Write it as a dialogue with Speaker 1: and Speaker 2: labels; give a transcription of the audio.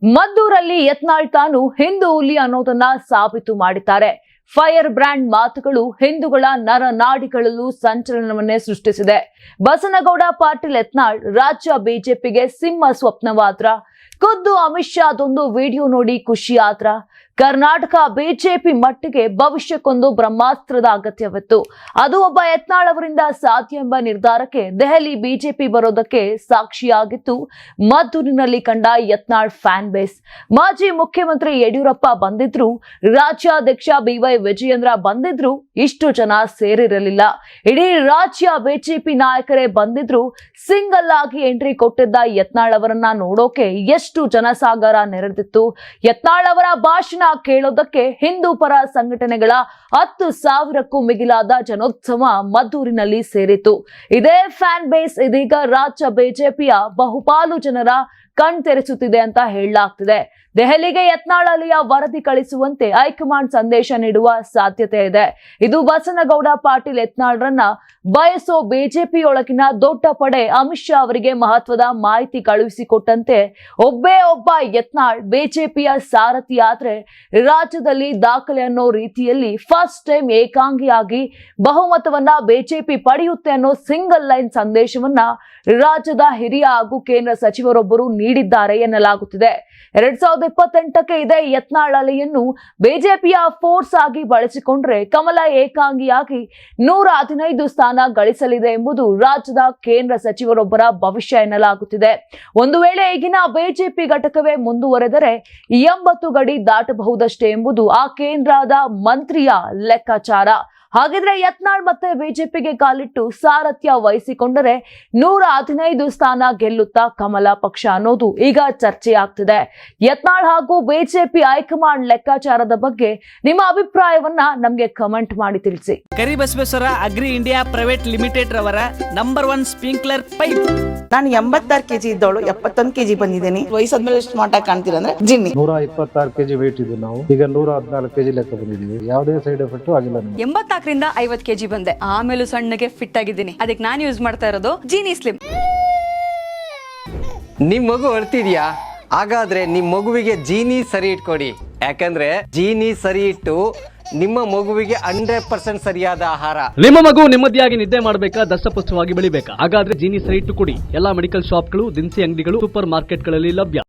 Speaker 1: ಮದ್ದೂರಲ್ಲಿ ಯತ್ನಾಳ್ ತಾನು ಹಿಂದೂ ಹುಲಿ ಅನ್ನೋದನ್ನ ಸಾಬೀತು ಮಾಡಿದ್ದಾರೆ. ಫೈರ್ ಬ್ರ್ಯಾಂಡ್ ಮಾತುಗಳು ಹಿಂದೂಗಳ ನರನಾಡಿಗಳಲ್ಲೂ ಸಂಚಲನವನ್ನೇ ಸೃಷ್ಟಿಸಿದೆ. ಬಸನಗೌಡ ಪಾಟೀಲ್ ಯತ್ನಾಳ್ ರಾಜ್ಯ ಬಿಜೆಪಿಗೆ ಸಿಂಹ ಸ್ವಪ್ನವಾದ್ರ. ಖುದ್ದು ಅಮಿತ್ ಶಾ ಅದೊಂದು ವಿಡಿಯೋ ನೋಡಿ ಖುಷಿಯಾದ್ರ. ಕರ್ನಾಟಕ ಬಿಜೆಪಿ ಮಟ್ಟಿಗೆ ಭವಿಷ್ಯಕ್ಕೊಂದು ಬ್ರಹ್ಮಾಸ್ತ್ರದ ಅಗತ್ಯವಿತ್ತು. ಅದು ಒಬ್ಬ ಯತ್ನಾಳ್ ಅವರಿಂದ ಸಾಧ್ಯ ಎಂಬ ನಿರ್ಧಾರಕ್ಕೆ ದೆಹಲಿ ಬಿಜೆಪಿ ಬರೋದಕ್ಕೆ ಸಾಕ್ಷಿಯಾಗಿತ್ತು. ಮದ್ದೂರಿನಲ್ಲಿ ಕಂಡ ಯತ್ನಾಳ್ ಫ್ಯಾನ್ ಬೇಸ್. ಮಾಜಿ ಮುಖ್ಯಮಂತ್ರಿ ಯಡಿಯೂರಪ್ಪ ಬಂದಿದ್ರು, ರಾಜ್ಯಾಧ್ಯಕ್ಷ ಬಿವೈ ವಿಜಯೇಂದ್ರ ಬಂದಿದ್ರು, ಇಷ್ಟು ಜನ ಸೇರಿರಲಿಲ್ಲ. ಇಡೀ ರಾಜ್ಯ ಬಿಜೆಪಿ ನಾಯಕರೇ ಬಂದಿದ್ರು. ಸಿಂಗಲ್ ಆಗಿ ಎಂಟ್ರಿ ಕೊಟ್ಟಿದ್ದ ಯತ್ನಾಳ್ ಅವರನ್ನ ನೋಡೋಕೆ ಎಷ್ಟು ಜನಸಾಗರ ನೆರೆದಿತ್ತು. ಯತ್ನಾಳ್ ಅವರ ಭಾಷಣ ಕೇಳೋದಕ್ಕೆ ಹಿಂದೂ ಪರ ಸಂಘಟನೆಗಳ 10,000ಕ್ಕೂ ಮಿಗಿಲಾದ ಜನೋತ್ಸವ ಮದ್ದೂರಿನಲ್ಲಿ ಸೇರಿತು. ಇದೇ ಫ್ಯಾನ್ ಬೇಸ್ ಇದೀಗ ರಾಜ್ಯ ಬಿಜೆಪಿಯ ಬಹುಪಾಲು ಜನರ ಕಣ್ತೆರೆಸುತ್ತಿದೆ ಅಂತ ಹೇಳಲಾಗ್ತಿದೆ. ದೆಹಲಿಗೆ ಯತ್ನಾಳ್ ಅಲಿಯ ವರದಿ ಕಳಿಸುವಂತೆ ಹೈಕಮಾಂಡ್ ಸಂದೇಶ ನೀಡುವ ಸಾಧ್ಯತೆ ಇದೆ. ಇದು ಬಸನಗೌಡ ಪಾಟೀಲ್ ಯತ್ನಾಳ್ರನ್ನ ಬಯಸೋ ಬಿಜೆಪಿಯೊಳಗಿನ ದೊಡ್ಡ ಪಡೆ ಅಮಿತ್ ಶಾ ಅವರಿಗೆ ಮಹತ್ವದ ಮಾಹಿತಿ ಕಳುಹಿಸಿಕೊಟ್ಟಂತೆ. ಒಬ್ಬ ಯತ್ನಾಳ್ ಬಿಜೆಪಿಯ ಸಾರಥಿ ಆದ್ರೆ ರಾಜ್ಯದಲ್ಲಿ ದಾಖಲೆ ಅನ್ನೋ ರೀತಿಯಲ್ಲಿ ಫಸ್ಟ್ ಟೈಮ್ ಏಕಾಂಗಿಯಾಗಿ ಬಹುಮತವನ್ನ ಬಿಜೆಪಿ ಪಡೆಯುತ್ತೆ ಅನ್ನೋ ಸಿಂಗಲ್ ಲೈನ್ ಸಂದೇಶವನ್ನ ರಾಜ್ಯದ ಹಿರಿಯ ಹಾಗೂ ಕೇಂದ್ರ ಸಚಿವರೊಬ್ಬರು ನೀಡಿದ್ದಾರೆ ಎನ್ನಲಾಗುತ್ತಿದೆ. 2028ಕ್ಕೆ ಇದೇ ಯತ್ನಾಳ್ ಅಲೆಯನ್ನು ಬಿಜೆಪಿಯ ಫೋರ್ಸ್ ಆಗಿ ಬಳಸಿಕೊಂಡ್ರೆ ಕಮಲ ಏಕಾಂಗಿಯಾಗಿ 115 ಸ್ಥಾನ ಗಳಿಸಲಿದೆ ಎಂಬುದು ರಾಜ್ಯದ ಕೇಂದ್ರ ಸಚಿವರೊಬ್ಬರ ಭವಿಷ್ಯ ಎನ್ನಲಾಗುತ್ತಿದೆ. ಒಂದು ವೇಳೆ ಈಗಿನ ಬಿಜೆಪಿ ಘಟಕವೇ ಮುಂದುವರೆದರೆ 80 ಗಡಿ ದಾಟಬಹುದಷ್ಟೇ ಎಂಬುದು ಆ ಕೇಂದ್ರದ ಮಂತ್ರಿಯ ಲೆಕ್ಕಾಚಾರ. ಹಾಗಿದ್ರೆ ಯತ್ನಾಳ್ ಮತ್ತೆ ಬಿಜೆಪಿಗೆ ಕಾಲಿಟ್ಟು ಸಾರಥ್ಯ ವಹಿಸಿಕೊಂಡರೆ 115 ಸ್ಥಾನ ಗೆಲ್ಲುತ್ತಾ ಕಮಲ ಪಕ್ಷ ಅನ್ನೋದು ಈಗ ಚರ್ಚೆಯಾಗ್ತಿದೆ. ಯತ್ನಾಳ್ ಹಾಗೂ ಬಿಜೆಪಿ ಹೈಕಮಾಂಡ್ ಲೆಕ್ಕಾಚಾರದ ಬಗ್ಗೆ ನಿಮ್ಮ ಅಭಿಪ್ರಾಯವನ್ನ ನಮ್ಗೆ ಕಮೆಂಟ್ ಮಾಡಿ ತಿಳಿಸಿ.
Speaker 2: Karibasaveshwara agri India private limited ರವರ ನಂಬರ್ 1 ಸ್ಪ್ರಿಂಕ್ಲರ್ ಪೈಪ್.
Speaker 3: ನಾನು 86 ಕೆಜಿ ಇದ್ದವಳು 71 ಕೆಜಿ ಬಂದಿದ್ದೀನಿ. ವಯಸ್ಸಾದ್ಮೇಲೆ ಸ್ಮಾರ್ಟ್ ಆಗಿ ಕಾಣ್ತೀರಾ ಅಂದ್ರೆ ಜಿನ್ನಿ.
Speaker 4: 126 ಕೆಜಿ ವೇಟ್ ಇದ್ದು ನಾವು ಈಗ 114 ಕೆಜಿ ಲೆಕ್ಕ ಬಂದಿದ್ದೀವಿ. ಯಾವುದೇ ಸೈಡ್ ಎಫೆಕ್ಟ್ ಆಗಿಲ್ಲ.
Speaker 5: 84ರಿಂದ 50 ಕೆಜಿ ಬಂದೆ. ಆಮೇಲೆ ಸಣ್ಣಗೆ ಫಿಟ್ ಆಗಿದ್ದೀನಿ. ಅದಕ್ಕೆ ನಾನು ಯೂಸ್ ಮಾಡ್ತಾ ಇರೋದು ಜೀನಿ ಸ್ಲಿಮ್.
Speaker 6: ನಿಮ್ ಮಗು ಅಳ್ತಿದ್ಯಾ? ಹಾಗಾದ್ರೆ ನಿಮ್ ಮಗುವಿಗೆ ಜೀನಿ ಸರಿ ಇಟ್ಕೊಡಿ. ಯಾಕಂದ್ರೆ ಜೀನಿ ಸರಿ ಇಟ್ಟು ನಿಮ್ಮ ಮಗುವಿಗೆ 100% ಸರಿಯಾದ ಆಹಾರ.
Speaker 7: ನಿಮ್ಮ ಮಗು ನೆಮ್ಮದಿಯಾಗಿ ನಿದ್ದೆ ಮಾಡಬೇಕಾ, ದಷ್ಟಪುಷ್ಟವಾಗಿ ಬೆಳಿಬೇಕಾ? ಹಾಗಾದ್ರೆ ಜೀನಿ ಸರಿ ಇಟ್ಟು ಕೊಡಿ. ಎಲ್ಲಾ ಮೆಡಿಕಲ್ ಶಾಪ್ಗಳು, ದಿನಸಿ ಅಂಗಡಿಗಳು, ಸೂಪರ್ ಮಾರ್ಕೆಟ್ಗಳಲ್ಲಿ ಲಭ್ಯ.